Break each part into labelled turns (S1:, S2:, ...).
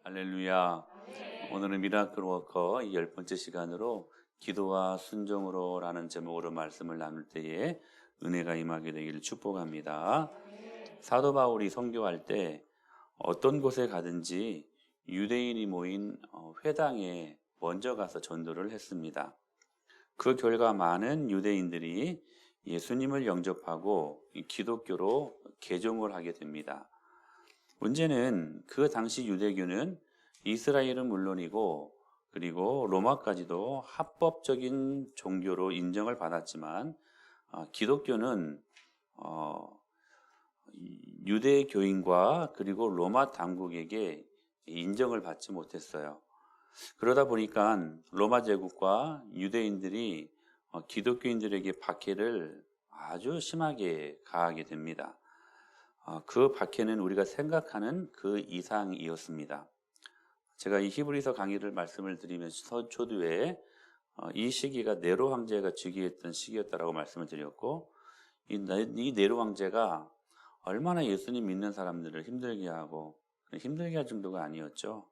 S1: 할렐루야. 오늘은 미라클 워커 이 10번째 시간으로 기도와 순종으로라는 제목으로 말씀을 나눌 때에 은혜가 임하게 되기를 축복합니다. 사도 바울이 선교할 때 어떤 곳에 가든지 유대인이 모인 회당에 먼저 가서 전도를 했습니다. 그 결과 많은 유대인들이 예수님을 영접하고 기독교로 개종을 하게 됩니다. 문제는 그 당시 유대교는 이스라엘은 물론이고 그리고 로마까지도 합법적인 종교로 인정을 받았지만 기독교는 유대교인과 그리고 로마 당국에게 인정을 받지 못했어요. 그러다 보니까 로마 제국과 유대인들이 기독교인들에게 박해를 아주 심하게 가하게 됩니다. 그 박해는 우리가 생각하는 그 이상이었습니다. 제가 이 히브리서 강의를 말씀을 드리면서 초두에 이 시기가 네로 황제가 즉위했던 시기였다라고 말씀을 드렸고 이 네로 황제가 얼마나 예수님 믿는 사람들을 힘들게 할 정도가 아니었죠.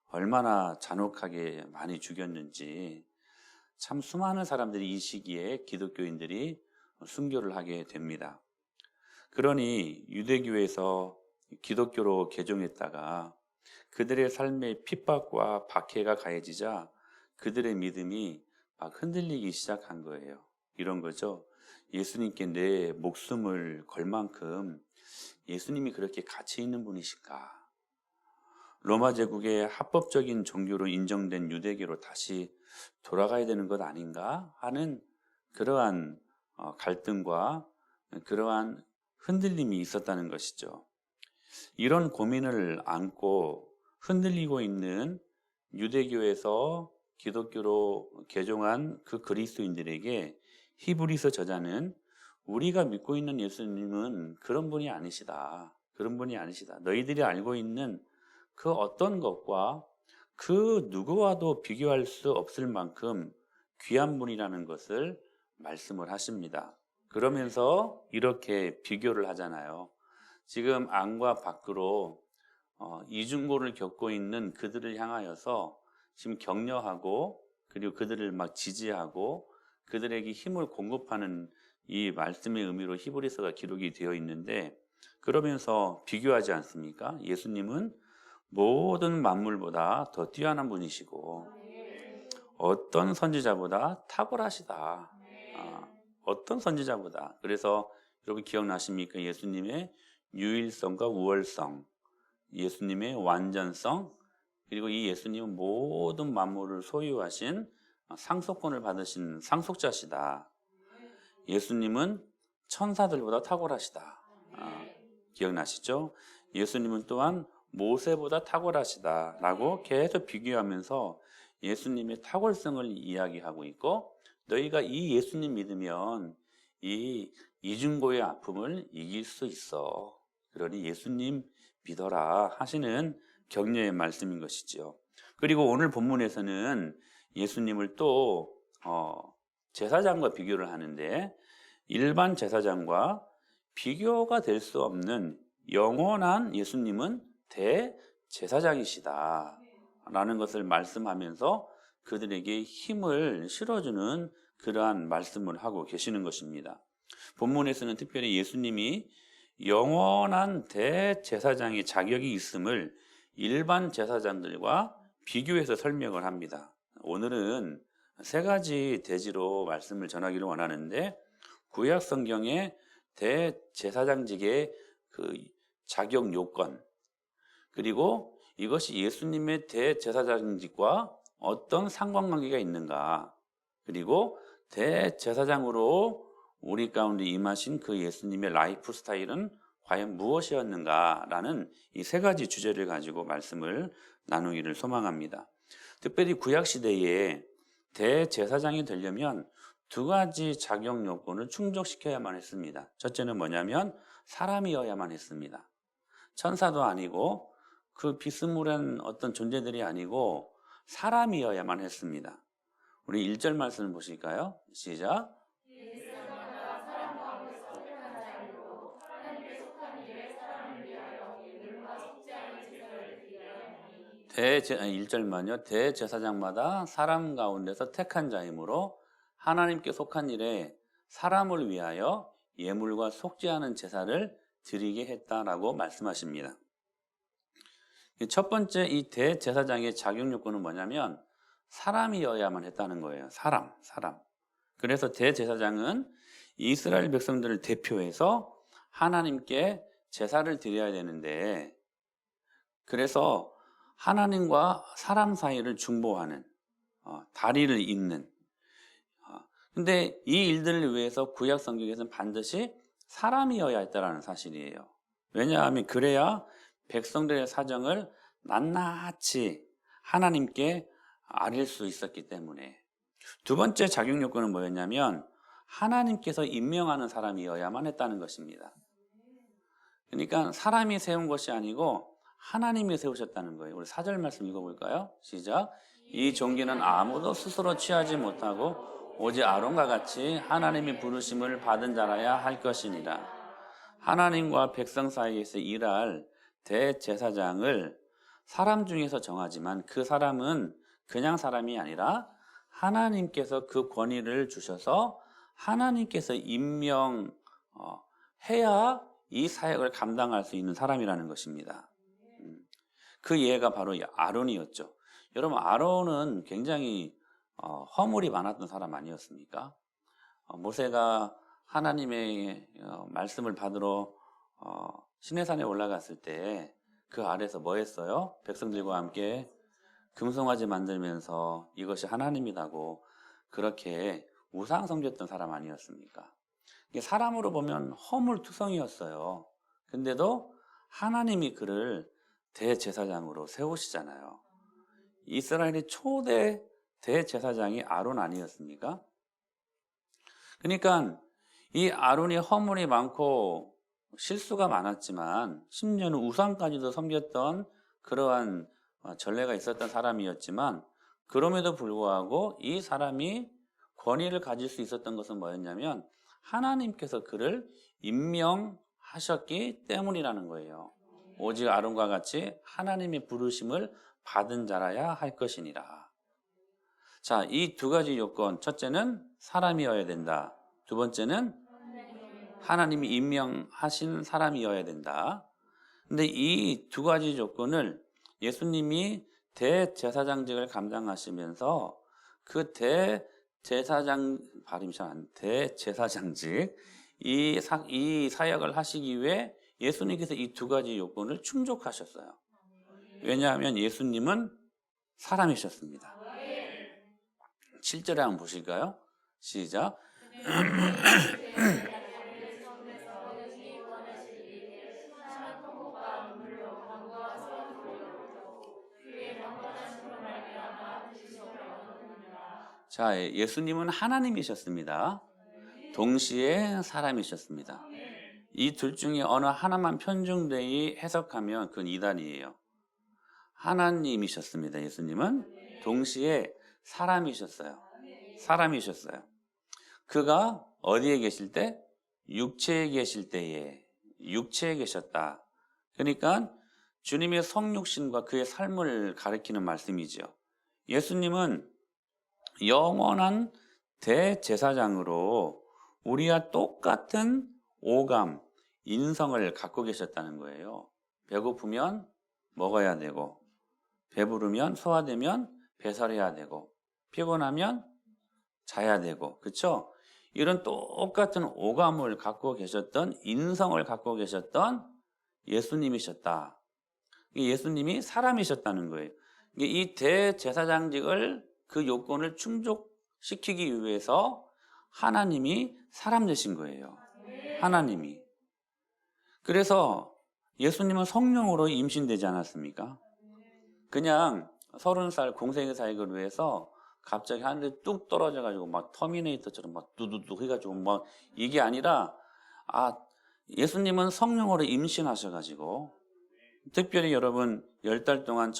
S1: 얼마나 잔혹하게 많이 죽였는지 참 수많은 사람들이 이 시기에 기독교인들이 순교를 하게 됩니다. 그러니 유대교에서 기독교로 개종했다가 그들의 삶에 핍박과 박해가 가해지자 그들의 믿음이 막 흔들리기 시작한 거예요. 이런 거죠. 예수님께 내 목숨을 걸 만큼 예수님이 그렇게 가치 있는 분이신가? 로마 제국의 합법적인 종교로 인정된 유대교로 다시 돌아가야 되는 것 아닌가 하는 그러한 갈등과 그러한 흔들림이 있었다는 것이죠. 이런 고민을 안고 흔들리고 있는 유대교에서 기독교로 개종한 그 그리스도인들에게 히브리서 저자는 우리가 믿고 있는 예수님은 그런 분이 아니시다. 그런 분이 아니시다. 너희들이 알고 있는 그 어떤 것과 그 누구와도 비교할 수 없을 만큼 귀한 분이라는 것을 말씀을 하십니다. 그러면서 이렇게 비교를 하잖아요. 지금 안과 밖으로 이중고를 겪고 있는 그들을 향하여서 지금 격려하고 그리고 그들을 막 지지하고 그들에게 힘을 공급하는 이 말씀의 의미로 히브리서가 기록이 되어 있는데 그러면서 비교하지 않습니까? 예수님은 모든 만물보다 더 뛰어난 분이시고 어떤 선지자보다 탁월하시다. 어떤 선지자보다. 그래서 여러분 기억나십니까? 예수님의 유일성과 우월성, 예수님의 완전성, 그리고 이 예수님은 모든 만물을 소유하신 상속권을 받으신 상속자시다. 예수님은 천사들보다 탁월하시다. 기억나시죠? 예수님은 또한 모세보다 탁월하시다라고 계속 비교하면서 예수님의 탁월성을 이야기하고 있고 너희가 이 예수님 믿으면 이 이중고의 아픔을 이길 수 있어. 그러니 예수님 믿어라 하시는 격려의 말씀인 것이죠. 그리고 오늘 본문에서는 예수님을 또 제사장과 비교를 하는데 일반 제사장과 비교가 될 수 없는 영원한 예수님은 대제사장이시다 라는 것을 말씀하면서 그들에게 힘을 실어주는 그러한 말씀을 하고 계시는 것입니다. 본문에서는 특별히 예수님이 영원한 대제사장의 자격이 있음을 일반 제사장들과 비교해서 설명을 합니다. 오늘은 세 가지 대지로 말씀을 전하기를 원하는데 구약 성경의 대제사장직의 그 자격 요건 그리고 이것이 예수님의 대제사장직과 어떤 상관관계가 있는가 그리고 대제사장으로 우리 가운데 임하신 그 예수님의 라이프 스타일은 과연 무엇이었는가라는 이 세 가지 주제를 가지고 말씀을 나누기를 소망합니다. 특별히 구약시대에 대제사장이 되려면 두 가지 자격 요건을 충족시켜야만 했습니다. 첫째는 뭐냐면 사람이어야만 했습니다. 천사도 아니고 그 비스무리한 어떤 존재들이 아니고 사람이어야만 했습니다. 우리 1절 말씀을 보실까요? 시작. 1절만요. 대제사장마다 사람 가운데서 택한 자이므로 하나님께 속한 일에 사람을 위하여 예물과 속죄하는 제사를 드리게 했다라고 말씀하십니다. 첫 번째 이 대제사장의 자격 요건은 뭐냐면 사람이어야만 했다는 거예요. 사람. 그래서 대제사장은 이스라엘 백성들을 대표해서 하나님께 제사를 드려야 되는데, 그래서 하나님과 사람 사이를 중보하는, 다리를 잇는, 근데 이 일들을 위해서 구약 성경에서는 반드시 사람이어야 했다는 사실이에요. 왜냐하면 그래야 백성들의 사정을 낱낱이 하나님께 아릴 수 있었기 때문에. 두 번째 자격 요건은 뭐였냐면 하나님께서 임명하는 사람이어야만 했다는 것입니다. 그러니까 사람이 세운 것이 아니고 하나님이 세우셨다는 거예요. 우리 4절 말씀 읽어볼까요? 시작. 이 종기는 아무도 스스로 취하지 못하고 오직 아론과 같이 하나님이 부르심을 받은 자라야 할 것이니라. 하나님과 백성 사이에서 일할 대제사장을 사람 중에서 정하지만 그 사람은 그냥 사람이 아니라 하나님께서 그 권위를 주셔서 하나님께서 임명해야 이 사역을 감당할 수 있는 사람이라는 것입니다. 그 예가 바로 아론이었죠. 여러분, 아론은 굉장히 허물이 많았던 사람 아니었습니까? 모세가 하나님의 말씀을 받으러 시내산에 올라갔을 때 그 아래서 뭐 했어요? 백성들과 함께 금송아지 만들면서 이것이 하나님이라고 그렇게 우상 섬겼던 사람 아니었습니까? 사람으로 보면 허물투성이었어요. 근데도 하나님이 그를 대제사장으로 세우시잖아요. 이스라엘의 초대 대제사장이 아론 아니었습니까? 그러니까 이 아론이 허물이 많고 실수가 많았지만 심지어는 우상까지도 섬겼던 그러한 전례가 있었던 사람이었지만, 그럼에도 불구하고 이 사람이 권위를 가질 수 있었던 것은 뭐였냐면 하나님께서 그를 임명하셨기 때문이라는 거예요. 오직 아론과 같이 하나님의 부르심을 받은 자라야 할 것이니라. 자, 이 두 가지 요건, 첫째는 사람이어야 된다. 두 번째는 하나님이 임명하신 사람이어야 된다. 근데 이 두 가지 조건을 예수님이 대제사장직을 감당하시면서 그 대제사장직 이 사역을 하시기 위해 예수님께서 이 두 가지 요건을 충족하셨어요. 왜냐하면 예수님은 사람이셨습니다. 7절에 한번 보실까요? 시작. 자, 예수님은 하나님이셨습니다. 동시에 사람이셨습니다. 이 둘 중에 어느 하나만 편중되이 해석하면 그건 이단이에요. 하나님이셨습니다. 예수님은 동시에 사람이셨어요. 그가 어디에 계실 때? 육체에 계실 때에 육체에 계셨다. 그러니까 주님의 성육신과 그의 삶을 가리키는 말씀이죠. 예수님은 영원한 대제사장으로 우리와 똑같은 오감, 인성을 갖고 계셨다는 거예요. 배고프면 먹어야 되고, 배부르면 소화되면 배설해야 되고, 피곤하면 자야 되고, 그렇죠? 이런 똑같은 오감을 갖고 계셨던, 인성을 갖고 계셨던 예수님이셨다. 예수님이 사람이셨다는 거예요. 이 대제사장직을 그 요건을 충족시키기 위해서 하나님이 사람 되신 거예요. 하나님이. 그래서 예수님은 성령으로 임신되지 않았습니까? 그냥 30살 공생의 사역을 위해서 갑자기 하늘에 뚝 떨어져가지고 막 터미네이터처럼 막 두두둑 해가지고 막 이게 아니라, 예수님은 성령으로 임신하셔가지고, 특별히 여러분 10달 동안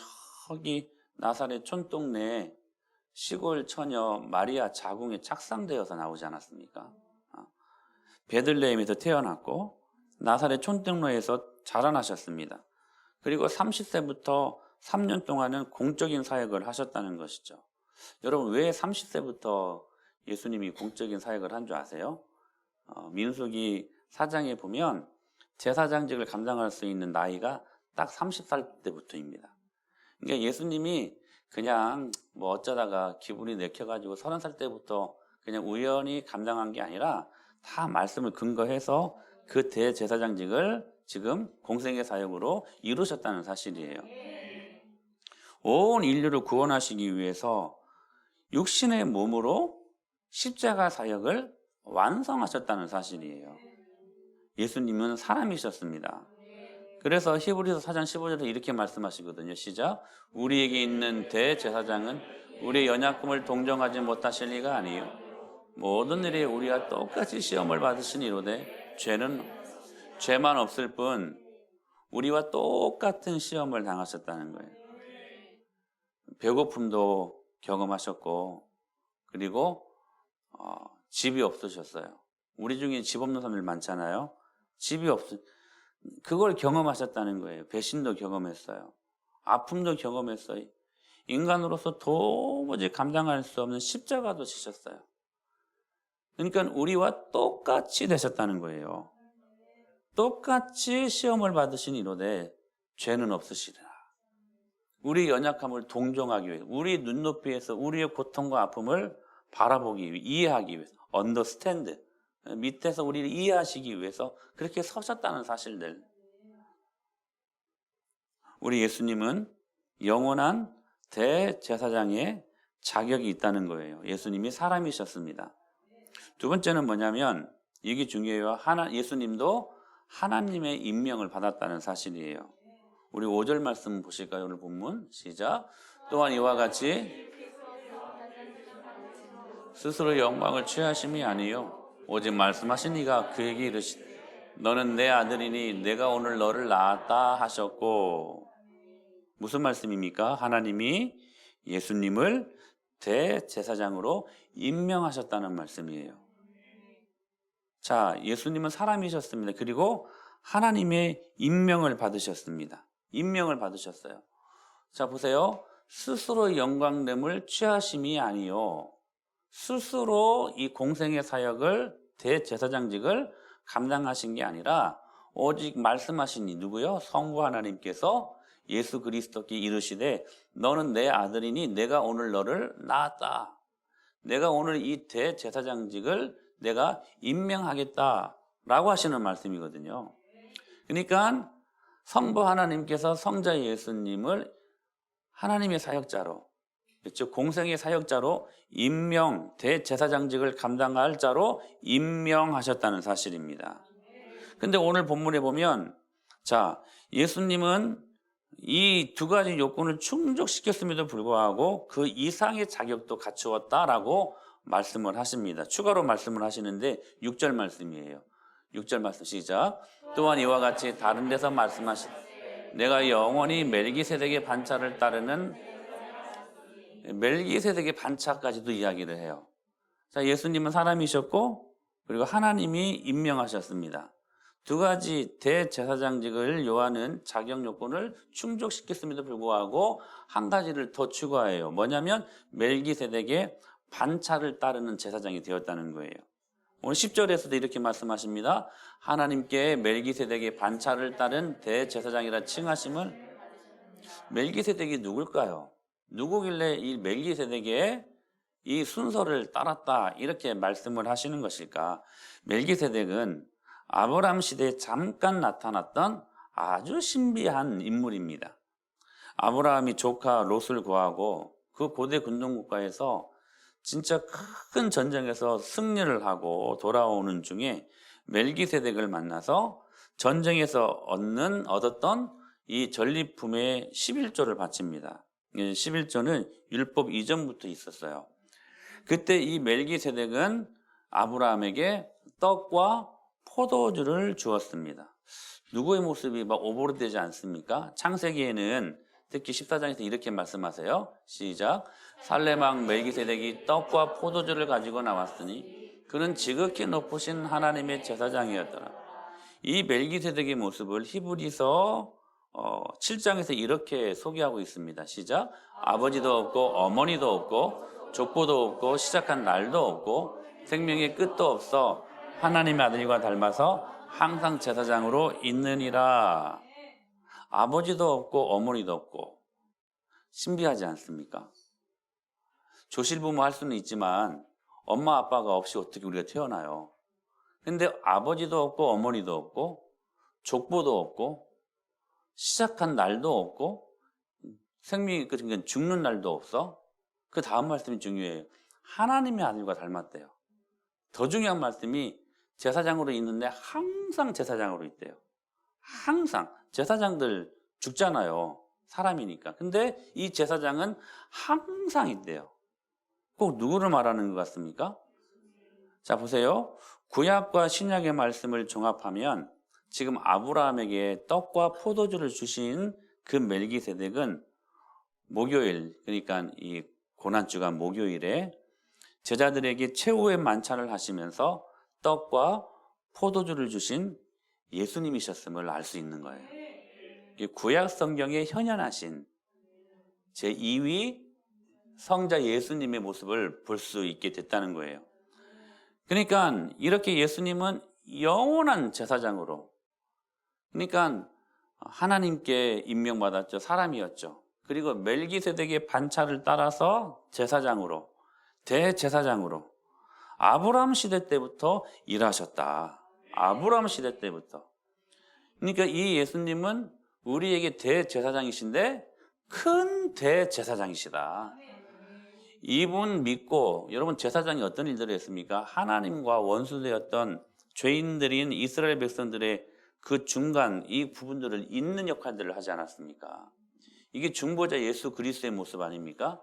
S1: 저기 나사렛 촌동네 시골 처녀 마리아 자궁에 착상되어서 나오지 않았습니까? 베들레헴에서 태어났고 나사렛 촌동네에서 자라나셨습니다. 그리고 30세부터 3년 동안은 공적인 사역을 하셨다는 것이죠. 여러분, 왜 30세부터 예수님이 공적인 사역을 한 줄 아세요? 민수기 4장에 보면 제사장직을 감당할 수 있는 나이가 딱 30살 때부터입니다. 그러니까 예수님이 그냥 뭐 어쩌다가 기분이 내켜가지고 30살 때부터 그냥 우연히 감당한 게 아니라 다 말씀을 근거해서 그 대제사장직을 지금 공생의 사역으로 이루셨다는 사실이에요. 온 인류를 구원하시기 위해서 육신의 몸으로 십자가 사역을 완성하셨다는 사실이에요. 예수님은 사람이셨습니다. 그래서 히브리서 4장 15절에 이렇게 말씀하시거든요. 시작. 우리에게 있는 대제사장은 우리의 연약함을 동정하지 못하실 리가 아니요 모든 일에 우리와 똑같이 시험을 받으시니로되 죄만 없을 뿐 우리와 똑같은 시험을 당하셨다는 거예요. 배고픔도 경험하셨고 그리고 집이 없으셨어요. 우리 중에 집 없는 사람들 많잖아요. 그걸 경험하셨다는 거예요. 배신도 경험했어요. 아픔도 경험했어요. 인간으로서 도무지 감당할 수 없는 십자가도 지셨어요. 그러니까 우리와 똑같이 되셨다는 거예요. 똑같이 시험을 받으시니로되 죄는 없으시리라. 우리 연약함을 동정하기 위해서, 우리 눈높이에서 우리의 고통과 아픔을 바라보기 위해, 이해하기 위해서, understand, 밑에서 우리를 이해하시기 위해서 그렇게 서셨다는 사실들. 우리 예수님은 영원한 대제사장의 자격이 있다는 거예요. 예수님이 사람이셨습니다. 두 번째는 뭐냐면 이게 중요해요. 예수님도 하나님의 임명을 받았다는 사실이에요. 우리 5절 말씀 보실까요? 오늘 본문 시작. 또한 이와 같이 스스로 영광을 취하심이 아니요 오직 말씀하신 이가 그에게 이르시되 너는 내 아들이니 내가 오늘 너를 낳았다 하셨고. 무슨 말씀입니까? 하나님이 예수님을 대제사장으로 임명하셨다는 말씀이에요. 자, 예수님은 사람이셨습니다. 그리고 하나님의 임명을 받으셨습니다. 임명을 받으셨어요. 자, 보세요. 스스로 영광됨을 취하심이 아니요 스스로 이 공생의 사역을 대제사장직을 감당하신 게 아니라 오직 말씀하신 이 누구요? 성부 하나님께서 예수 그리스도께 이르시되 너는 내 아들이니 내가 오늘 너를 낳았다. 내가 오늘 이 대제사장직을 내가 임명하겠다라고 하시는 말씀이거든요. 그러니까 성부 하나님께서 성자 예수님을 하나님의 사역자로, 그렇죠? 공생의 사역자로 임명, 대제사장직을 감당할 자로 임명하셨다는 사실입니다. 근데 오늘 본문에 보면 자, 예수님은 이 두 가지 요건을 충족시켰음에도 불구하고 그 이상의 자격도 갖추었다라고 말씀을 하십니다. 추가로 말씀을 하시는데 6절 말씀이에요. 6절 말씀 시작. 또한 이와 같이 다른 데서 말씀하시되 내가 영원히 멜기세덱의 반차를 따르는 멜기세덱의 반차까지도 이야기를 해요. 자, 예수님은 사람이셨고 그리고 하나님이 임명하셨습니다. 두 가지 대제사장직을 요하는 자격 요건을 충족시켰음에도 불구하고 한 가지를 더 추가해요. 뭐냐면 멜기세덱의 반차를 따르는 제사장이 되었다는 거예요. 오늘 10절에서도 이렇게 말씀하십니다. 하나님께 멜기세덱의 반차를 따른 대제사장이라 칭하심을. 멜기세덱이 누굴까요? 누구길래 이 멜기세덱의 이 순서를 따랐다 이렇게 말씀을 하시는 것일까? 멜기세덱은 아브라함 시대에 잠깐 나타났던 아주 신비한 인물입니다. 아브라함이 조카 롯을 구하고 그 고대 군동국가에서 진짜 큰 전쟁에서 승리를 하고 돌아오는 중에 멜기세덱을 만나서 전쟁에서 얻었던 이 전리품의 11조를 바칩니다. 11조는 율법 이전부터 있었어요. 그때 이 멜기세덱은 아브라함에게 떡과 포도주를 주었습니다. 누구의 모습이 막 오버되지 않습니까? 창세기에는 특히 14장에서 이렇게 말씀하세요. 시작. 살레망 멜기세덱이 떡과 포도주를 가지고 나왔으니 그는 지극히 높으신 하나님의 제사장이었더라. 이 멜기세덱의 모습을 히브리서 7장에서 이렇게 소개하고 있습니다. 시작. 아버지도 없고 어머니도 없고 족보도 없고 시작한 날도 없고 생명의 끝도 없어 하나님의 아들과 닮아서 항상 제사장으로 있느니라. 아버지도 없고 어머니도 없고 신비하지 않습니까? 조실부모 할 수는 있지만 엄마 아빠가 없이 어떻게 우리가 태어나요? 근데 아버지도 없고 어머니도 없고 족보도 없고 시작한 날도 없고 생명이 그러니까 죽는 날도 없어. 그 다음 말씀이 중요해요. 하나님의 아들과 닮았대요. 더 중요한 말씀이 제사장으로 있는데 항상 제사장으로 있대요. 항상. 제사장들 죽잖아요. 사람이니까. 근데 이 제사장은 항상 있대요. 꼭 누구를 말하는 것 같습니까? 자, 보세요. 구약과 신약의 말씀을 종합하면 지금 아브라함에게 떡과 포도주를 주신 그 멜기세덱은 목요일, 그러니까 이 고난주가 목요일에 제자들에게 최후의 만찬을 하시면서 떡과 포도주를 주신 예수님이셨음을 알 수 있는 거예요. 구약 성경에 현현하신 제2위 성자 예수님의 모습을 볼 수 있게 됐다는 거예요. 그러니까 이렇게 예수님은 영원한 제사장으로, 그러니까 하나님께 임명받았죠. 사람이었죠. 그리고 멜기세덱의 반차를 따라서 제사장으로, 대제사장으로 아브라함 시대 때부터 일하셨다. 아브라함 시대 때부터. 그러니까 이 예수님은 우리에게 대제사장이신데 큰 대제사장이시다. 이분 믿고, 여러분 제사장이 어떤 일들을 했습니까? 하나님과 원수되었던 죄인들인 이스라엘 백성들의 그 중간 이 부분들을 잇는 역할들을 하지 않았습니까? 이게 중보자 예수 그리스도의 모습 아닙니까?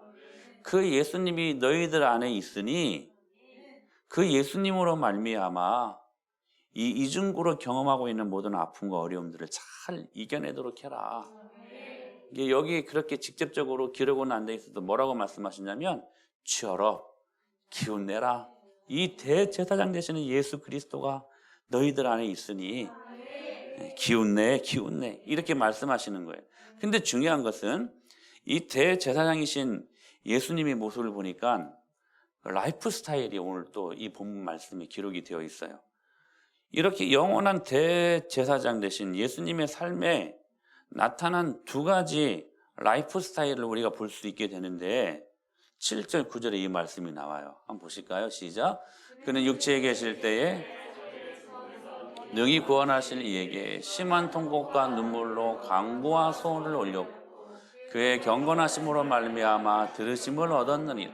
S1: 그 예수님이 너희들 안에 있으니 그 예수님으로 말미암아 이 이중고로 경험하고 있는 모든 아픔과 어려움들을 잘 이겨내도록 해라. 이게 여기 그렇게 직접적으로 기록은 안 돼 있어도 뭐라고 말씀하시냐면 취하라, 기운내라. 이 대제사장 되시는 예수 그리스도가 너희들 안에 있으니 기운내 이렇게 말씀하시는 거예요. 근데 중요한 것은 이 대제사장이신 예수님의 모습을 보니까 라이프 스타일이 오늘 또 이 본문 말씀에 기록이 되어 있어요. 이렇게 영원한 대제사장 되신 예수님의 삶에 나타난 두 가지 라이프 스타일을 우리가 볼 수 있게 되는데 7절 9절에 이 말씀이 나와요. 한번 보실까요? 시작. 그는 육체에 계실 때에 능히 구원하실 이에게 심한 통곡과 눈물로 강구와 소원을 올렸고 그의 경건하심으로 말미암아 들으심을 얻었느니라.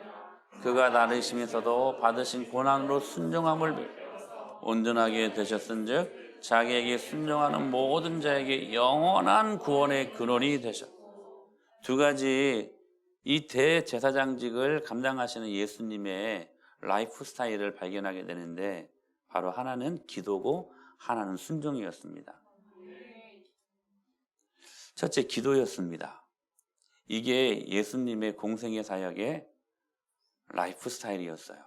S1: 그가 다르심에서도 받으신 고난으로 순종함을 온전하게 되셨은즉 자기에게 순종하는 모든 자에게 영원한 구원의 근원이 되셨다. 두 가지 이 대제사장직을 감당하시는 예수님의 라이프 스타일을 발견하게 되는데 바로 하나는 기도고 하나는 순종이었습니다. 첫째, 기도였습니다. 이게 예수님의 공생의 사역의 라이프 스타일이었어요.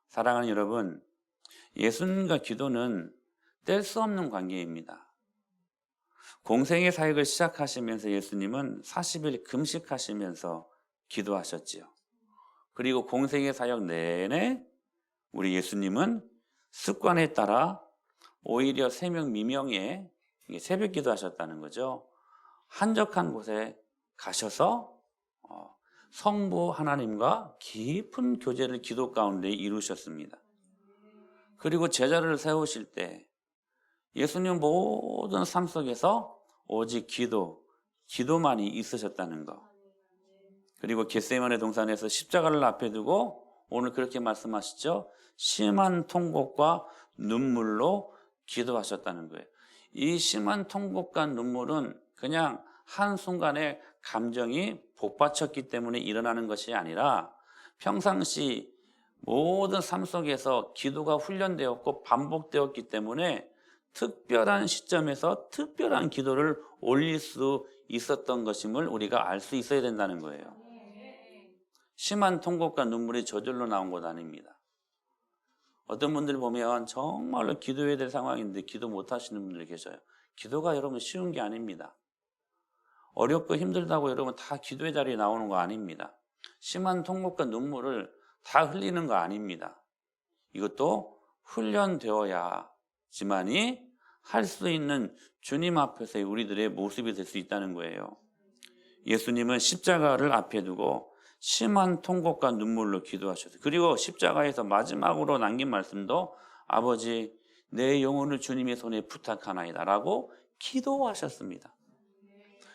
S1: 사랑하는 여러분, 예수님과 기도는 뗄 수 없는 관계입니다. 공생의 사역을 시작하시면서 예수님은 40일 금식하시면서 기도하셨지요. 그리고 공생의 사역 내내 우리 예수님은 습관에 따라 오히려 새벽 미명에 새벽 기도하셨다는 거죠. 한적한 곳에 가셔서 성부 하나님과 깊은 교제를 기도 가운데 이루셨습니다. 그리고 제자를 세우실 때 예수님 모든 삶 속에서 오직 기도만이 있으셨다는 것. 그리고 겟세마네 동산에서 십자가를 앞에 두고 오늘 그렇게 말씀하시죠. 심한 통곡과 눈물로 기도하셨다는 거예요. 이 심한 통곡과 눈물은 그냥 한순간에 감정이 복받쳤기 때문에 일어나는 것이 아니라 평상시 모든 삶 속에서 기도가 훈련되었고 반복되었기 때문에 특별한 시점에서 특별한 기도를 올릴 수 있었던 것임을 우리가 알 수 있어야 된다는 거예요. 심한 통곡과 눈물이 저절로 나온 것 아닙니다. 어떤 분들 보면 정말로 기도해야 될 상황인데 기도 못 하시는 분들 계셔요. 기도가 여러분 쉬운 게 아닙니다. 어렵고 힘들다고 여러분 다 기도의 자리에 나오는 거 아닙니다. 심한 통곡과 눈물을 다 흘리는 거 아닙니다. 이것도 훈련되어야지만이 할 수 있는 주님 앞에서의 우리들의 모습이 될 수 있다는 거예요. 예수님은 십자가를 앞에 두고 심한 통곡과 눈물로 기도하셨어요. 그리고 십자가에서 마지막으로 남긴 말씀도 아버지 내 영혼을 주님의 손에 부탁하나이다 라고 기도하셨습니다.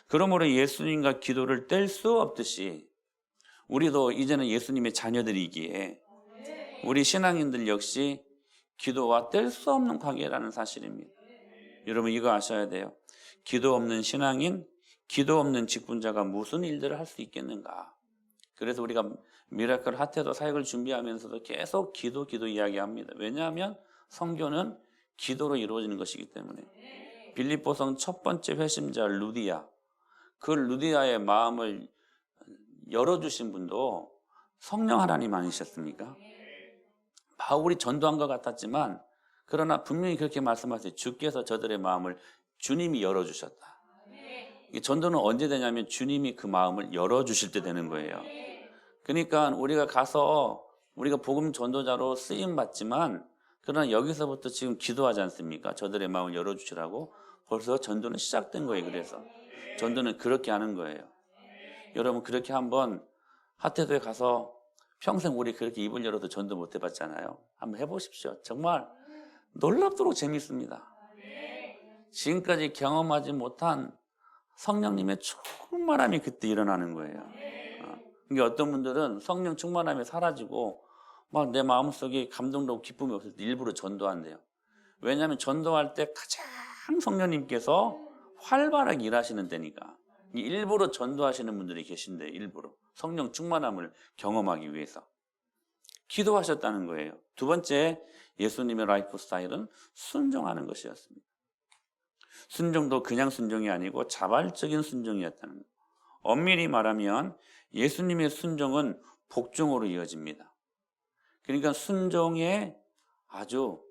S1: 그러므로 예수님과 기도를 뗄 수 없듯이 우리도 이제는 예수님의 자녀들이기에 우리 신앙인들 역시 기도와 뗄 수 없는 관계라는 사실입니다. 여러분 이거 아셔야 돼요. 기도 없는 신앙인, 기도 없는 직분자가 무슨 일들을 할 수 있겠는가. 그래서 우리가 미라클 핫해도 사역을 준비하면서도 계속 기도 이야기합니다. 왜냐하면 성교는 기도로 이루어지는 것이기 때문에. 빌립보성 첫 번째 회심자 루디아, 그 루디아의 마음을 열어주신 분도 성령 하나님 아니셨습니까? 바울이 전도한 것 같았지만 그러나 분명히 그렇게 말씀하세요. 주께서 저들의 마음을 주님이 열어주셨다. 이 전도는 언제 되냐면 주님이 그 마음을 열어주실 때 되는 거예요. 그러니까 우리가 가서 우리가 복음 전도자로 쓰임 받지만 그러나 여기서부터 지금 기도하지 않습니까? 저들의 마음을 열어주시라고. 벌써 전도는 시작된 거예요. 그래서 전도는 그렇게 하는 거예요. 여러분 그렇게 한번 핫해도에 가서 평생 우리 그렇게 입을 열어도 전도 못 해봤잖아요. 한번 해보십시오. 정말 놀랍도록 재밌습니다. 지금까지 경험하지 못한 성령님의 충만함이 그때 일어나는 거예요. 그러니까 어떤 분들은 성령 충만함이 사라지고 막 내 마음속에 감동도 없고 기쁨이 없을 때 일부러 전도한대요. 왜냐하면 전도할 때 가장 성령님께서 활발하게 일하시는 때니까. 일부러 전도하시는 분들이 계신데 일부러 성령 충만함을 경험하기 위해서 기도하셨다는 거예요. 두 번째 예수님의 라이프 스타일은 순종하는 것이었습니다. 순종도 그냥 순종이 아니고 자발적인 순종이었다는 거예요. 엄밀히 말하면 예수님의 순종은 복종으로 이어집니다. 그러니까 순종의 아주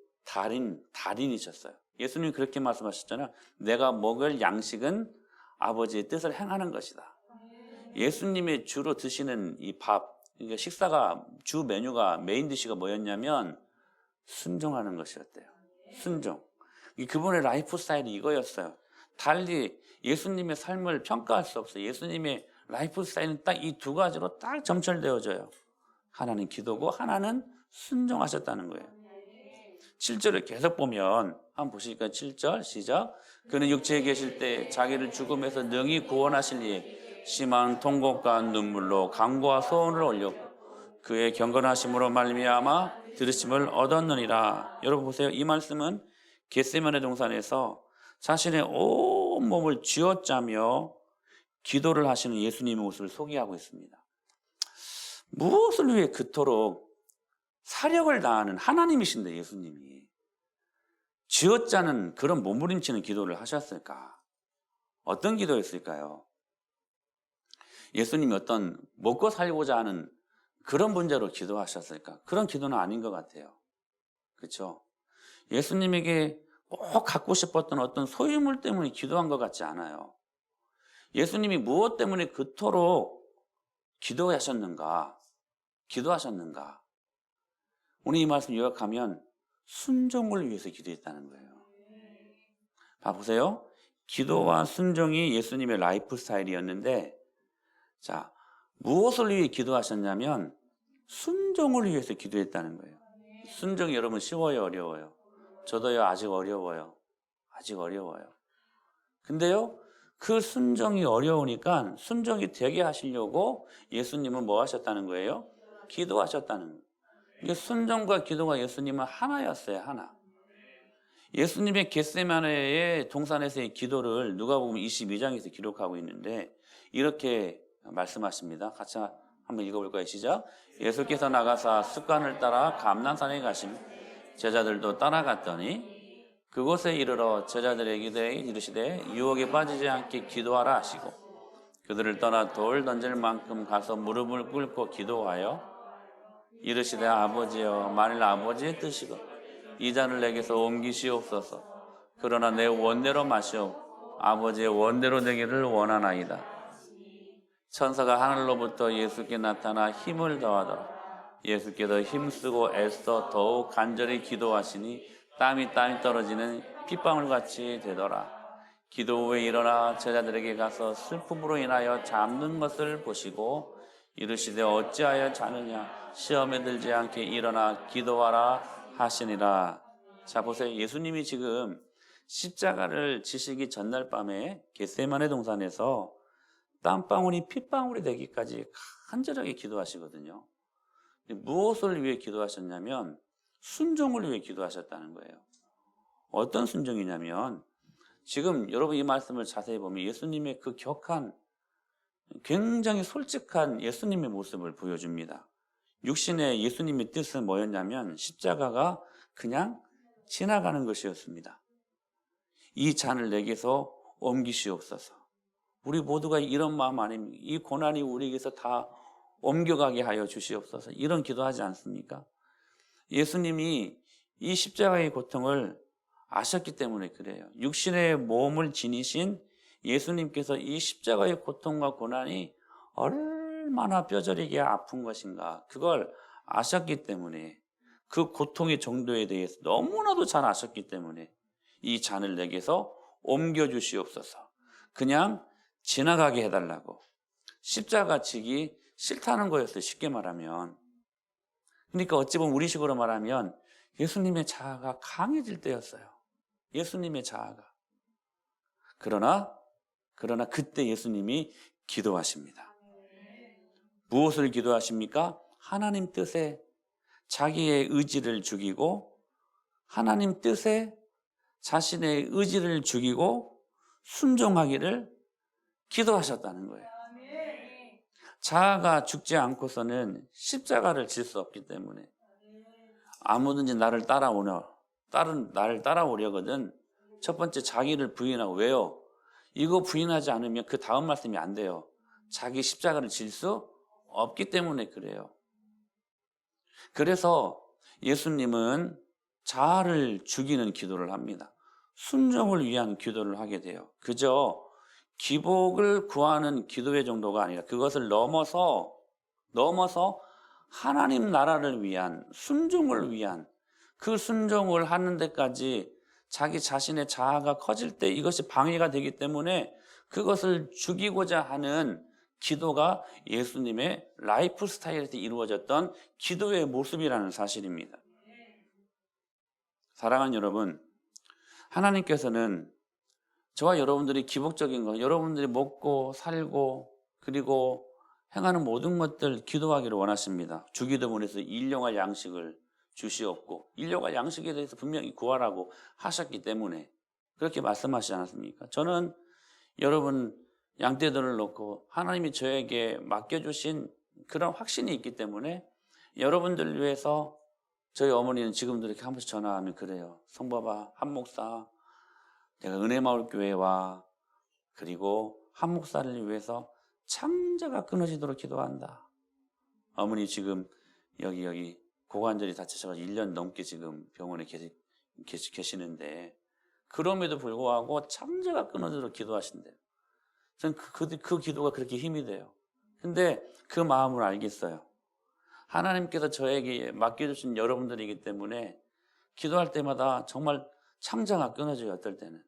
S1: 달인이셨어요. 예수님이 그렇게 말씀하셨잖아요. 내가 먹을 양식은 아버지의 뜻을 행하는 것이다. 예수님의 주로 드시는 이 밥, 그러니까 식사가 주 메뉴가 메인 디시가 뭐였냐면 순종하는 것이었대요. 순종. 그분의 라이프 스타일이 이거였어요. 달리 예수님의 삶을 평가할 수 없어요. 예수님의 라이프 스타일은 딱 이 두 가지로 딱 점철되어져요. 하나는 기도고 하나는 순종하셨다는 거예요. 7절을 계속 보면 한번 보시니까 7절 시작. 그는 육체에 계실 때 자기를 죽음에서 능히 구원하시니 심한 통곡과 눈물로 간구와 소원을 올렸고 그의 경건하심으로 말미암아 들으심을 얻었느니라. 여러분 보세요. 이 말씀은 겟세마네 동산에서 자신의 온 몸을 쥐어짜며 기도를 하시는 예수님의 모습을 소개하고 있습니다. 무엇을 위해 그토록 사력을 다하는 하나님이신데 예수님이 쥐어짜는 그런 몸부림치는 기도를 하셨을까? 어떤 기도였을까요? 예수님이 어떤 먹고 살고자 하는 그런 문제로 기도하셨을까? 그런 기도는 아닌 것 같아요. 그렇죠? 예수님에게 꼭 갖고 싶었던 어떤 소유물 때문에 기도한 것 같지 않아요. 예수님이 무엇 때문에 그토록 기도하셨는가? 오늘 이 말씀 요약하면 순종을 위해서 기도했다는 거예요. 봐보세요. 기도와 순종이 예수님의 라이프 스타일이었는데, 자, 무엇을 위해 기도하셨냐면 순종을 위해서 기도했다는 거예요. 순종이 여러분 쉬워요, 어려워요? 저도요, 아직 어려워요. 근데요, 그 순종이 어려우니까 순종이 되게 하시려고 예수님은 뭐 하셨다는 거예요? 기도하셨다는 거예요. 이게 순종과 기도가 예수님은 하나였어요, 하나. 예수님의 겟세마네의 동산에서의 기도를 누가복음 22장에서 기록하고 있는데 이렇게 말씀하십니다. 같이 한번 읽어볼까요? 시작. 예수께서 나가사 습관을 따라 감난산에 가심 제자들도 따라갔더니 그곳에 이르러 제자들에게 이르시되 유혹에 빠지지 않게 기도하라 하시고 그들을 떠나 돌 던질 만큼 가서 무릎을 꿇고 기도하여 이르시되 아버지여 만일 아버지의 뜻이고 이 잔을 내게서 옮기시옵소서. 그러나 내 원대로 마시옵 아버지의 원대로 되기를 원하나이다. 천사가 하늘로부터 예수께 나타나 힘을 더하더라. 예수께서 힘쓰고 애써 더욱 간절히 기도하시니 땀이 떨어지는 핏방울같이 되더라. 기도 후에 일어나 제자들에게 가서 슬픔으로 인하여 잠든 것을 보시고 이르시되 어찌하여 자느냐, 시험에 들지 않게 일어나 기도하라 하시니라. 자, 보세요. 예수님이 지금 십자가를 지시기 전날 밤에 겟세마네 동산에서 땀방울이 핏방울이 되기까지 간절하게 기도하시거든요. 무엇을 위해 기도하셨냐면 순종을 위해 기도하셨다는 거예요. 어떤 순종이냐면 지금 여러분 이 말씀을 자세히 보면 예수님의 그 격한, 굉장히 솔직한 예수님의 모습을 보여줍니다. 육신의 예수님의 뜻은 뭐였냐면 십자가가 그냥 지나가는 것이었습니다. 이 잔을 내게서 옮기시옵소서. 우리 모두가 이런 마음 아닙니까? 이 고난이 우리에게서 다 옮겨가게 하여 주시옵소서. 이런 기도하지 않습니까? 예수님이 이 십자가의 고통을 아셨기 때문에 그래요. 육신의 몸을 지니신 예수님께서 이 십자가의 고통과 고난이 얼마나 뼈저리게 아픈 것인가, 그걸 아셨기 때문에, 그 고통의 정도에 대해서 너무나도 잘 아셨기 때문에 이 잔을 내게서 옮겨주시옵소서. 그냥 지나가게 해달라고. 십자가 지기 싫다는 거였어요, 쉽게 말하면. 그러니까 어찌 보면 우리식으로 말하면 예수님의 자아가 강해질 때였어요. 예수님의 자아가. 그러나 그때 예수님이 기도하십니다. 무엇을 기도하십니까? 하나님 뜻에 자기의 의지를 죽이고, 하나님 뜻에 자신의 의지를 죽이고 순종하기를 기도하셨다는 거예요. 자아가 죽지 않고서는 십자가를 질 수 없기 때문에 아무든지 나를 따라오려거든 첫 번째 자기를 부인하고. 왜요? 이거 부인하지 않으면 그 다음 말씀이 안 돼요. 자기 십자가를 질 수 없기 때문에 그래요. 그래서 예수님은 자아를 죽이는 기도를 합니다. 순종을 위한 기도를 하게 돼요. 그저 기복을 구하는 기도의 정도가 아니라 그것을 넘어서 하나님 나라를 위한, 순종을 위한, 그 순종을 하는 데까지 자기 자신의 자아가 커질 때 이것이 방해가 되기 때문에 그것을 죽이고자 하는 기도가 예수님의 라이프 스타일에서 이루어졌던 기도의 모습이라는 사실입니다. 사랑하는 여러분, 하나님께서는 저와 여러분들이 기복적인 것, 여러분들이 먹고 살고 그리고 행하는 모든 것들 기도하기를 원하십니다. 주기도문에서 일용할 양식을 주시옵고, 일용할 양식에 대해서 분명히 구하라고 하셨기 때문에 그렇게 말씀하시지 않았습니까? 저는 여러분 양떼들을 놓고 하나님이 저에게 맡겨주신 그런 확신이 있기 때문에 여러분들을 위해서 저희 어머니는 지금도 이렇게 한 번씩 전화하면 그래요. 성법아, 한 목사, 내가 은혜마을교회와 그리고 한 목사를 위해서 창자가 끊어지도록 기도한다. 어머니 지금 여기 고관절이 다치셔서 1년 넘게 지금 병원에 계시는데 그럼에도 불구하고 창자가 끊어지도록 기도하신대요. 저는 그 기도가 그렇게 힘이 돼요. 근데 그 마음을 알겠어요. 하나님께서 저에게 맡겨주신 여러분들이기 때문에 기도할 때마다 정말 창자가 끊어져요. 어떨 때는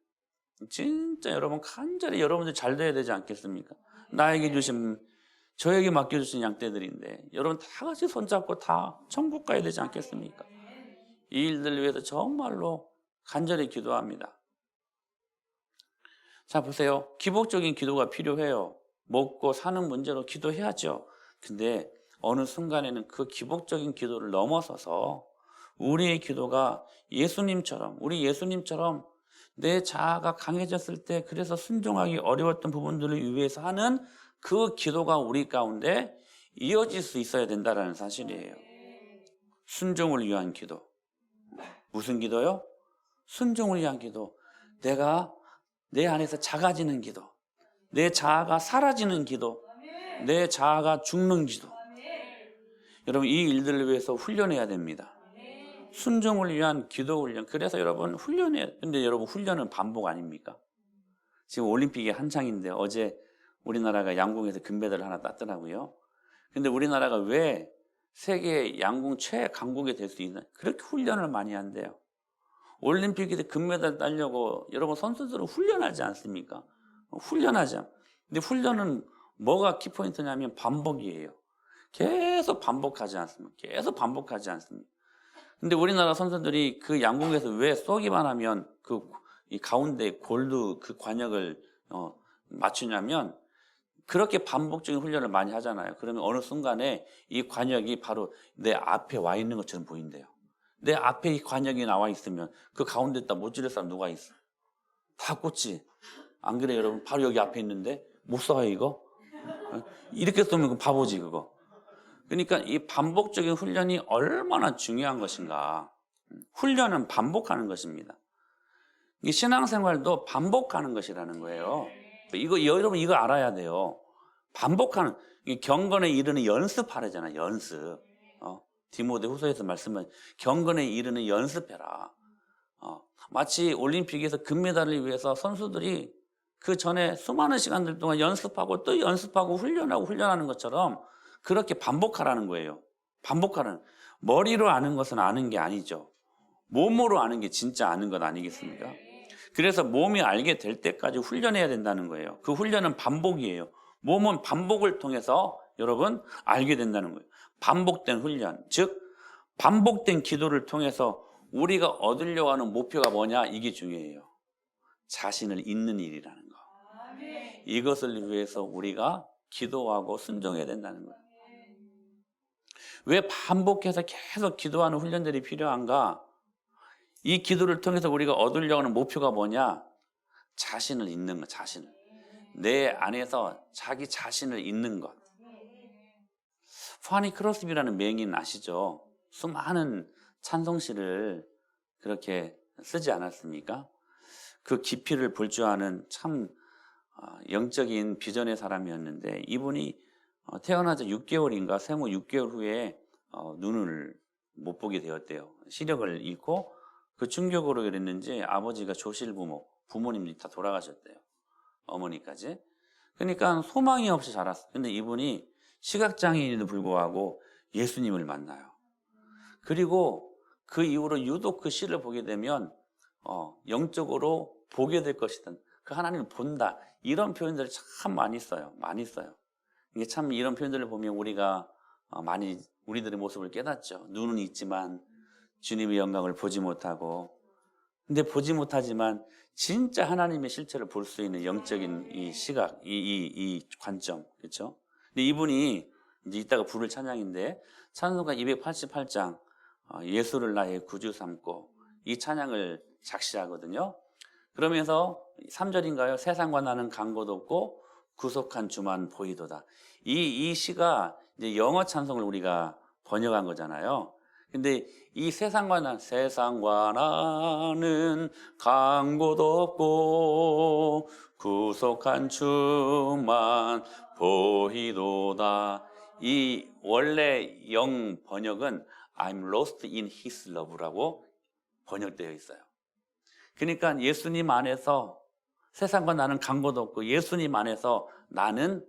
S1: 진짜 여러분 간절히 여러분들 잘 돼야 되지 않겠습니까? 나에게 주신, 저에게 맡겨주신 양떼들인데 여러분 다 같이 손잡고 다 천국 가야 되지 않겠습니까? 이 일들을 위해서 정말로 간절히 기도합니다. 자, 보세요. 기복적인 기도가 필요해요. 먹고 사는 문제로 기도해야죠. 근데 어느 순간에는 그 기복적인 기도를 넘어서서 우리의 기도가 우리 예수님처럼 내 자아가 강해졌을 때 그래서 순종하기 어려웠던 부분들을 위해서 하는 그 기도가 우리 가운데 이어질 수 있어야 된다는 사실이에요. 순종을 위한 기도. 무슨 기도요? 순종을 위한 기도. 내가 내 안에서 작아지는 기도, 내 자아가 사라지는 기도, 내 자아가 죽는 기도. 여러분 이 일들을 위해서 훈련해야 됩니다. 순종을 위한 기도 훈련. 그래서 여러분 훈련해야. 근데 여러분 훈련은 반복 아닙니까? 지금 올림픽이 한창인데 어제 우리나라가 양궁에서 금메달을 하나 땄더라고요. 근데 우리나라가 왜 세계 양궁 최강국이 될 수 있나? 그렇게 훈련을 많이 한대요. 올림픽에서 금메달 따려고 여러분 선수들은 훈련하지 않습니까? 훈련하죠. 근데 훈련은 뭐가 키포인트냐면 반복이에요. 계속 반복하지 않습니까? 계속 반복하지 않습니까? 근데 우리나라 선수들이 그 양궁에서 왜 쏘기만 하면 이 가운데 골드 그 관역을 맞추냐면 그렇게 반복적인 훈련을 많이 하잖아요. 그러면 어느 순간에 이 관역이 바로 내 앞에 와 있는 것처럼 보인대요. 내 앞에 이 관역이 나와 있으면 그 가운데다 못 찌를 사람 누가 있어? 다 꽂지. 안 그래 여러분? 바로 여기 앞에 있는데 못 쏴요 이거? 이렇게 쏘면 그 바보지 그거. 그러니까 이 반복적인 훈련이 얼마나 중요한 것인가. 훈련은 반복하는 것입니다. 이 신앙생활도 반복하는 것이라는 거예요. 여러분 이거 알아야 돼요. 반복하는, 경건에 이르는 연습하라잖아, 연습. 디모데후서에서 말씀은 경건에 이르는 연습해라. 마치 올림픽에서 금메달을 위해서 선수들이 그 전에 수많은 시간들 동안 연습하고 또 연습하고 훈련하고 훈련하는 것처럼 그렇게 반복하라는 거예요. 반복하라는. 머리로 아는 것은 아는 게 아니죠. 몸으로 아는 게 진짜 아는 것 아니겠습니까? 그래서 몸이 알게 될 때까지 훈련해야 된다는 거예요. 그 훈련은 반복이에요. 몸은 반복을 통해서 여러분 알게 된다는 거예요. 반복된 훈련, 즉 반복된 기도를 통해서 우리가 얻으려고 하는 목표가 뭐냐? 이게 중요해요. 자신을 잊는 일이라는 거. 이것을 위해서 우리가 기도하고 순종해야 된다는 거예요. 왜 반복해서 계속 기도하는 훈련들이 필요한가? 이 기도를 통해서 우리가 얻으려고 하는 목표가 뭐냐? 자신을 잊는 것, 자신을. 내 안에서 자기 자신을 잊는 것. 파니 크로스비라는 맹인 아시죠? 수많은 찬송시를 그렇게 쓰지 않았습니까? 그 깊이를 볼 줄 아는 참 영적인 비전의 사람이었는데 이분이 태어나자 6개월인가 생후 6개월 후에 눈을 못 보게 되었대요. 시력을 잃고 그 충격으로 그랬는지 아버지가 조실부모, 부모님들이 다 돌아가셨대요. 어머니까지. 그러니까 소망이 없이 자랐어요. 근데 이분이 시각장애인에도 불구하고 예수님을 만나요. 그리고 그 이후로 유독 그 시를 보게 되면 영적으로 보게 될 것이다. 그 하나님을 본다. 이런 표현들을 참 많이 써요. 많이 써요. 이게 참 이런 표현들을 보면 우리가 많이 우리들의 모습을 깨닫죠. 눈은 있지만 주님의 영광을 보지 못하고, 근데 보지 못하지만 진짜 하나님의 실체를 볼 수 있는 영적인 이 시각, 이 관점, 그렇죠? 근데 이분이 이제 이따가 부를 찬양인데 찬송가 288장 예수를 나의 구주 삼고 이 찬양을 작시하거든요. 그러면서 3절인가요? 세상과 나는 간 곳 없고 구속한 주만 보이도다. 이 시가 이제 영어 찬송을 우리가 번역한 거잖아요. 근데 이 세상과 나는 간 곳 없고 구속한 주만 보이도다. 이 원래 영 번역은 I'm lost in his love라고 번역되어 있어요. 그러니까 예수님 안에서 세상과 나는 간 곳 없고 예수님 안에서 나는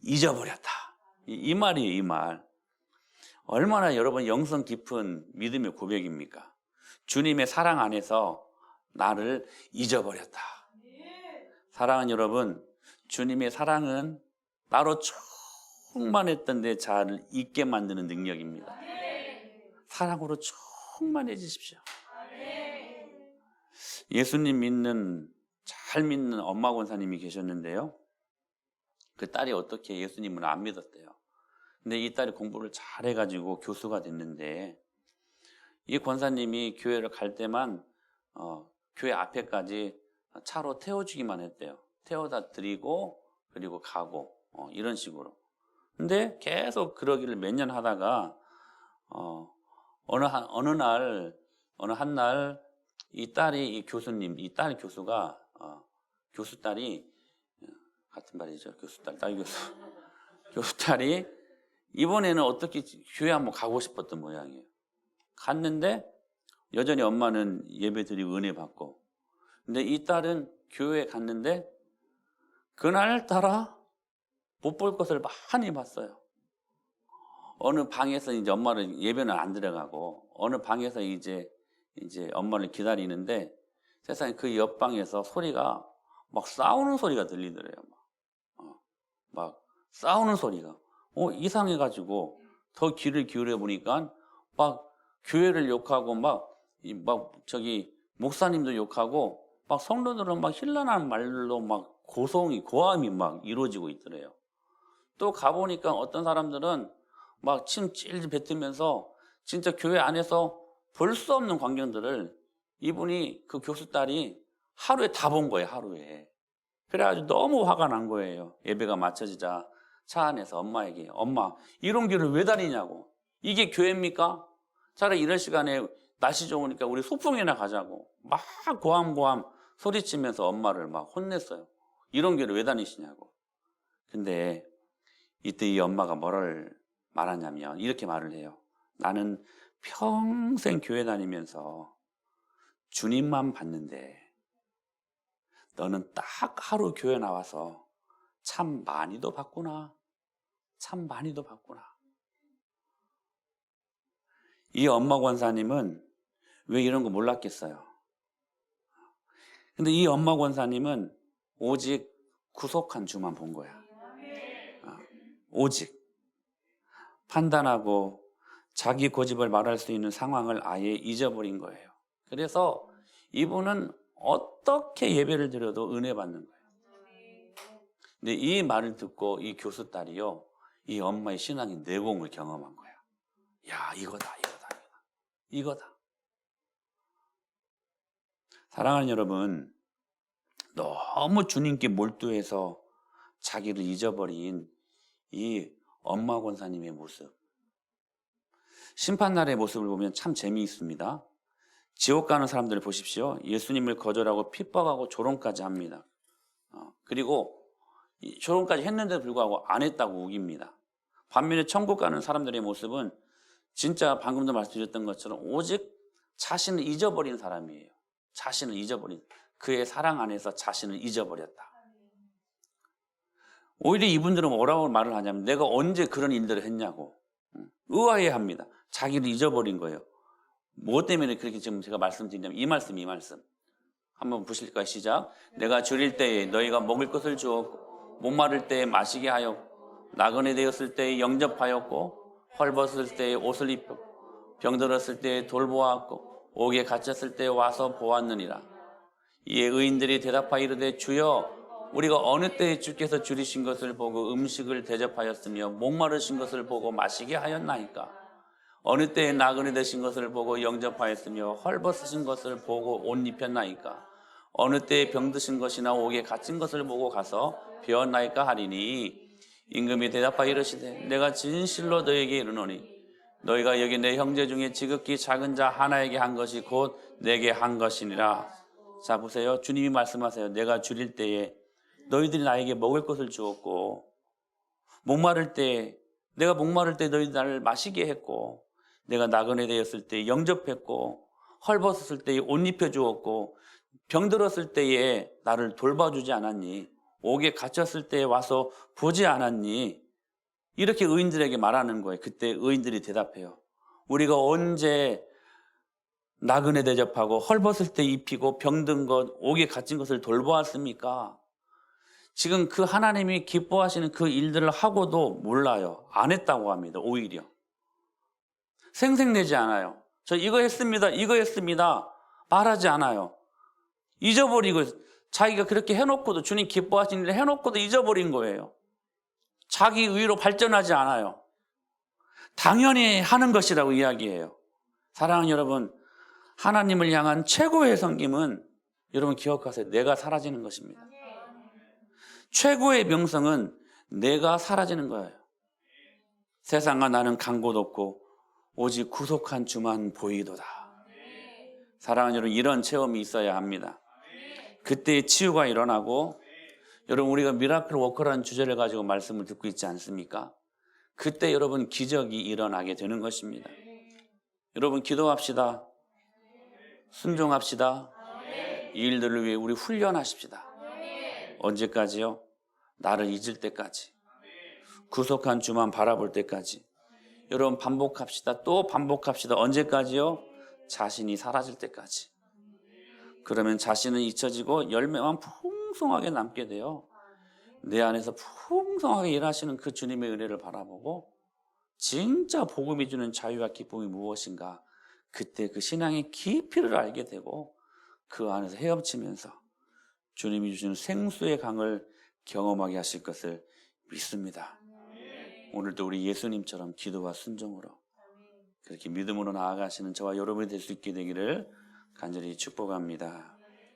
S1: 잊어버렸다. 이 말이에요, 이 말. 얼마나 여러분 영성 깊은 믿음의 고백입니까? 주님의 사랑 안에서 나를 잊어버렸다. 사랑하는 여러분, 주님의 사랑은 나로 충만했던 내 자아를 잊게 만드는 능력입니다. 사랑으로 충만해지십시오. 예수님 잘 믿는 엄마 권사님이 계셨는데요. 그 딸이 어떻게 예수님을 안 믿었대요. 근데 이 딸이 공부를 잘해가지고 교수가 됐는데 이 권사님이 교회를 갈 때만 교회 앞에까지 차로 태워주기만 했대요. 태워다 드리고 그리고 가고 이런 식으로. 근데 계속 그러기를 몇 년 하다가 어느 한 날 이 딸이 이 교수님, 이 딸 교수가 교수 딸이 같은 말이죠. 교수 딸 교수. 교수 딸이 이번에는 어떻게 교회 한번 가고 싶었던 모양이에요. 갔는데 여전히 엄마는 예배 드리고 은혜 받고. 근데 이 딸은 교회에 갔는데 그날따라 못 볼 것을 많이 봤어요. 어느 방에서 이제 엄마를 예배는 안 들어가고 어느 방에서 이제 엄마를 기다리는데 세상에 그 옆방에서 소리가 막 싸우는 소리가 들리더래요. 막 싸우는 소리가 이상해가지고 더 귀를 기울여 보니까 막 교회를 욕하고 막 저기 목사님도 욕하고 막 성도들은 막 힐난한 말로 막 고함이 막 이루어지고 있더래요. 또 가보니까 어떤 사람들은 막 침 찔찔 뱉으면서 진짜 교회 안에서 볼 수 없는 광경들을 이분이 그 교수 딸이 하루에 다 본 거예요. 하루에. 그래가지고 너무 화가 난 거예요. 예배가 마쳐지자 차 안에서 엄마에게 엄마 이런 길을 왜 다니냐고. 이게 교회입니까? 차라리 이런 시간에 날씨 좋으니까 우리 소풍이나 가자고 막 고함고함 소리치면서 엄마를 막 혼냈어요. 이런 길을 왜 다니시냐고. 근데 이때 이 엄마가 뭐를 말하냐면 이렇게 말을 해요. 나는 평생 교회 다니면서 주님만 봤는데 너는 딱 하루 교회 나와서 참 많이도 봤구나. 참 많이도 봤구나. 이 엄마 권사님은 왜 이런 거 몰랐겠어요? 근데 이 엄마 권사님은 오직 구속한 주만 본 거야. 오직 판단하고 자기 고집을 말할 수 있는 상황을 아예 잊어버린 거예요. 그래서 이분은 어떻게 예배를 드려도 은혜 받는 거예요. 근데 이 말을 듣고 이 교수 딸이요, 이 엄마의 신앙의 내공을 경험한 거야. 야, 이거다. 사랑하는 여러분, 너무 주님께 몰두해서 자기를 잊어버린 이 엄마 권사님의 모습, 심판날의 모습을 보면 참 재미있습니다. 지옥 가는 사람들을 보십시오. 예수님을 거절하고 핍박하고 조롱까지 합니다. 그리고 조롱까지 했는데도 불구하고 안 했다고 우깁니다. 반면에 천국 가는 사람들의 모습은 진짜 방금도 말씀드렸던 것처럼 오직 자신을 잊어버린 사람이에요. 자신을 잊어버린, 그의 사랑 안에서 자신을 잊어버렸다. 오히려 이분들은 뭐라고 말을 하냐면 내가 언제 그런 일들을 했냐고 의아해합니다. 자기를 잊어버린 거예요. 무엇 때문에 그렇게 지금 제가 말씀드리냐면 이 말씀 한번 보실까요? 시작. 내가 줄일 때에 너희가 먹을 것을 주었고 목마를 때에 마시게 하였고 나그네 되었을 때에 영접하였고 헐벗을 때에 옷을 입혔고 병들었을 때에 돌보았고 옥에 갇혔을 때에 와서 보았느니라. 이에 의인들이 대답하여 이르되 주여 우리가 어느 때에 주께서 줄이신 것을 보고 음식을 대접하였으며 목마르신 것을 보고 마시게 하였나이까. 어느 때에 나그네 되신 것을 보고 영접하였으며 헐벗으신 것을 보고 옷 입혔나이까. 어느 때에 병드신 것이나 옥에 갇힌 것을 보고 가서 배웠나이까 하리니 임금이 대답하여 이르시되 내가 진실로 너에게 이르노니 너희가 여기 내 형제 중에 지극히 작은 자 하나에게 한 것이 곧 내게 한 것이니라. 자 보세요. 주님이 말씀하세요. 내가 줄일 때에 너희들이 나에게 먹을 것을 주었고 내가 목마를 때 너희들이 나를 마시게 했고 내가 나그네 되었을 때 영접했고 헐벗었을 때에 옷 입혀주었고 병들었을 때에 나를 돌봐주지 않았니? 옥에 갇혔을 때에 와서 보지 않았니? 이렇게 의인들에게 말하는 거예요. 그때 의인들이 대답해요. 우리가 언제 나그네 대접하고 헐벗을 때 입히고 병든 것, 옥에 갇힌 것을 돌보았습니까? 지금 그 하나님이 기뻐하시는 그 일들을 하고도 몰라요. 안 했다고 합니다. 오히려 생색내지 않아요. 저 이거 했습니다 말하지 않아요. 잊어버리고 자기가 그렇게 해놓고도 주님 기뻐하시는 일을 해놓고도 잊어버린 거예요. 자기 의로 발전하지 않아요. 당연히 하는 것이라고 이야기해요. 사랑하는 여러분, 하나님을 향한 최고의 섬김은 여러분 기억하세요. 내가 사라지는 것입니다. 최고의 명성은 내가 사라지는 거예요. 세상과 나는 간 곳 없고 오직 구속한 주만 보이도다. 사랑하는 여러분, 이런 체험이 있어야 합니다. 그때 치유가 일어나고, 여러분 우리가 미라클 워커라는 주제를 가지고 말씀을 듣고 있지 않습니까? 그때 여러분 기적이 일어나게 되는 것입니다. 여러분 기도합시다. 순종합시다. 이 일들을 위해 우리 훈련하십시다. 언제까지요? 나를 잊을 때까지, 구속한 주만 바라볼 때까지. 여러분 반복합시다. 또 반복합시다. 언제까지요? 자신이 사라질 때까지. 그러면 자신은 잊혀지고 열매만 풍성하게 남게 돼요. 내 안에서 풍성하게 일하시는 그 주님의 은혜를 바라보고 진짜 복음이 주는 자유와 기쁨이 무엇인가, 그때 그 신앙의 깊이를 알게 되고 그 안에서 헤엄치면서 주님이 주시는 생수의 강을 경험하게 하실 것을 믿습니다. 오늘도 우리 예수님처럼 기도와 순종으로 그렇게 믿음으로 나아가시는 저와 여러분이 될 수 있게 되기를 간절히 축복합니다.